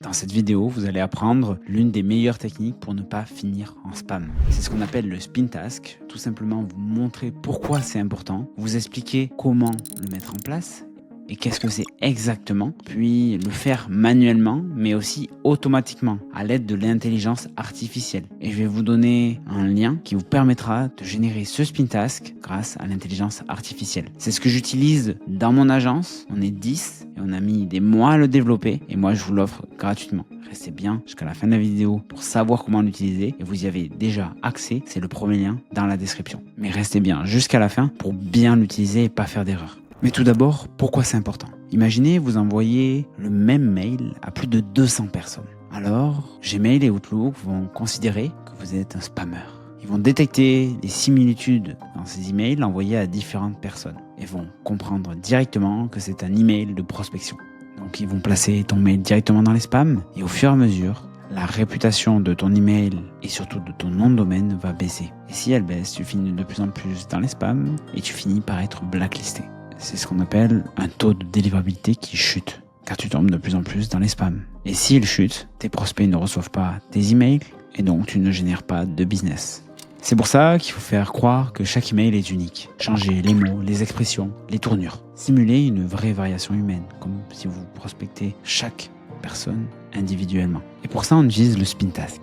Dans cette vidéo, vous allez apprendre l'une des meilleures techniques pour ne pas finir en spam. C'est ce qu'on appelle le spin task. Tout simplement vous montrer pourquoi c'est important, vous expliquer comment le mettre en place et qu'est-ce que c'est exactement, puis le faire manuellement mais aussi automatiquement à l'aide de l'intelligence artificielle. Et je vais vous donner un lien qui vous permettra de générer ce spin task grâce à l'intelligence artificielle. C'est ce que j'utilise dans mon agence, on est 10 et on a mis des mois à le développer et moi je vous l'offre gratuitement. Restez bien jusqu'à la fin de la vidéo pour savoir comment l'utiliser et vous y avez déjà accès, c'est le premier lien dans la description. Mais restez bien jusqu'à la fin pour bien l'utiliser et pas faire d'erreur. Mais tout d'abord, pourquoi c'est important? Imaginez, vous envoyez le même mail à plus de 200 personnes. Alors, Gmail et Outlook vont considérer que vous êtes un spammer. Ils vont détecter des similitudes dans ces emails envoyés à différentes personnes et vont comprendre directement que c'est un email de prospection. Donc, ils vont placer ton mail directement dans les spams et au fur et à mesure, la réputation de ton email et surtout de ton nom de domaine va baisser. Et si elle baisse, tu finis de plus en plus dans les spams et tu finis par être blacklisté. C'est ce qu'on appelle un taux de délivrabilité qui chute, car tu tombes de plus en plus dans les spams. Et s'il chute, tes prospects ne reçoivent pas tes emails et donc tu ne génères pas de business. C'est pour ça qu'il faut faire croire que chaque email est unique. Changer les mots, les expressions, les tournures. Simuler une vraie variation humaine, comme si vous prospectez chaque personne individuellement. Et pour ça, on utilise le spin task.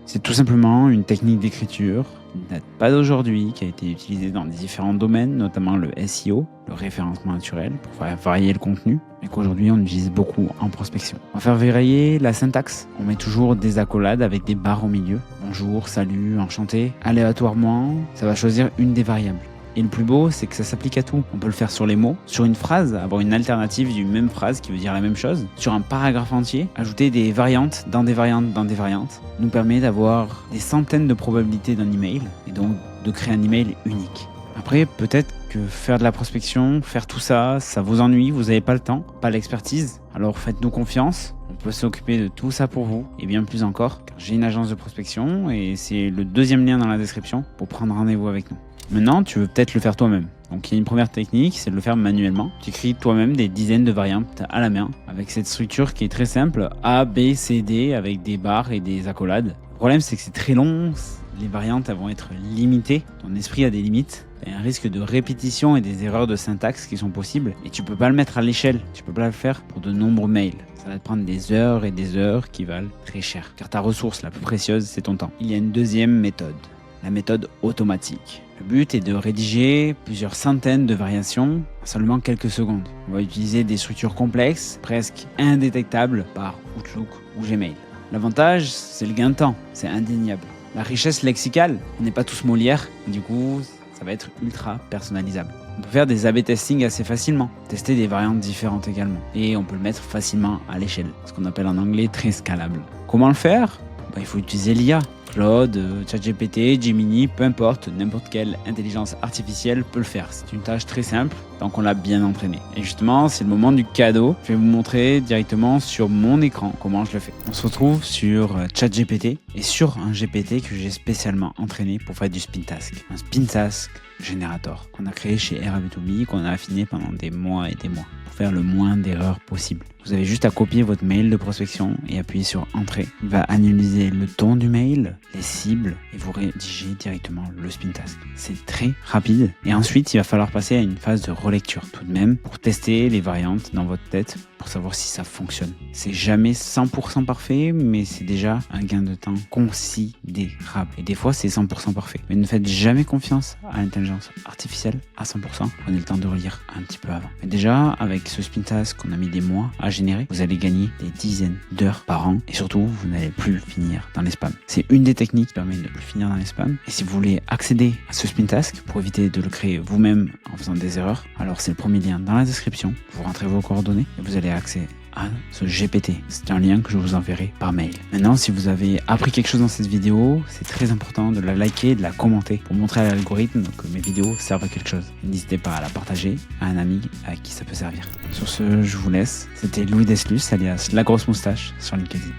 C'est tout simplement une technique d'écriture qui ne date pas d'aujourd'hui, qui a été utilisée dans différents domaines, notamment le SEO, le référencement naturel, pour faire varier le contenu, mais qu'aujourd'hui on utilise beaucoup en prospection. On va faire varier la syntaxe. On met toujours des accolades avec des barres au milieu. Bonjour, salut, enchanté. Aléatoirement, ça va choisir une des variables. Et le plus beau, c'est que ça s'applique à tout. On peut le faire sur les mots, sur une phrase, avoir une alternative d'une même phrase qui veut dire la même chose, sur un paragraphe entier, ajouter des variantes dans des variantes dans des variantes, nous permet d'avoir des centaines de probabilités d'un email et donc de créer un email unique. Après, peut-être que faire de la prospection, faire tout ça, ça vous ennuie, vous n'avez pas le temps, pas l'expertise, alors faites-nous confiance. On peut s'occuper de tout ça pour vous et bien plus encore, car j'ai une agence de prospection et c'est le deuxième lien dans la description pour prendre rendez-vous avec nous. Maintenant, tu veux peut-être le faire toi-même. Donc il y a une première technique, c'est de le faire manuellement. Tu écris toi-même des dizaines de variantes à la main avec cette structure qui est très simple, A, B, C, D avec des barres et des accolades. Le problème c'est que c'est très long, les variantes elles vont être limitées, ton esprit a des limites. Il y a un risque de répétition et des erreurs de syntaxe qui sont possibles et tu peux pas le mettre à l'échelle, tu peux pas le faire pour de nombreux mails. Ça va te prendre des heures et des heures qui valent très cher car ta ressource la plus précieuse c'est ton temps. Il y a une deuxième méthode, la méthode automatique. Le but est de rédiger plusieurs centaines de variations en seulement quelques secondes. On va utiliser des structures complexes, presque indétectables par Outlook ou Gmail. L'avantage, c'est le gain de temps, c'est indéniable. La richesse lexicale, on n'est pas tous Molière, du coup, ça va être ultra personnalisable. On peut faire des A/B testing assez facilement, tester des variantes différentes également. Et on peut le mettre facilement à l'échelle, ce qu'on appelle en anglais très scalable. Comment le faire? Il faut utiliser l'IA. Claude, ChatGPT, Gemini, peu importe, n'importe quelle intelligence artificielle peut le faire. C'est une tâche très simple tant qu'on l'a bien entraîné. Et justement, c'est le moment du cadeau. Je vais vous montrer directement sur mon écran comment je le fais. On se retrouve sur ChatGPT et sur un GPT que j'ai spécialement entraîné pour faire du spin task. Un spin task générateur qu'on a créé chez RB2B, qu'on a affiné pendant des mois et des mois pour faire le moins d'erreurs possible. Vous avez juste à copier votre mail de prospection et appuyer sur Entrée. Il va analyser le ton du mail, les cibles et vous rédiger directement le spin task. C'est très rapide et ensuite il va falloir passer à une phase de relecture tout de même pour tester les variantes dans votre tête pour savoir si ça fonctionne. C'est jamais 100% parfait mais c'est déjà un gain de temps considérable et des fois c'est 100% parfait. Mais ne faites jamais confiance à l'intelligence artificielle à 100%. Prenez le temps de relire un petit peu avant. Mais déjà avec ce spin task qu'on a mis des mois à générer, vous allez gagner des dizaines d'heures par an et surtout vous n'allez plus finir dans les spams. C'est une des techniques qui permet de ne plus finir dans les spams et si vous voulez accéder à ce spin task pour éviter de le créer vous-même en faisant des erreurs, alors c'est le premier lien dans la description. Vous rentrez vos coordonnées et vous avez accès à ce GPT. C'est un lien que je vous enverrai par mail. Maintenant, si vous avez appris quelque chose dans cette vidéo, c'est très important de la liker et de la commenter pour montrer à l'algorithme que mes vidéos servent à quelque chose. N'hésitez pas à la partager à un ami à qui ça peut servir. Sur ce, je vous laisse. C'était Louis Deslus, alias La Grosse Moustache sur LinkedIn.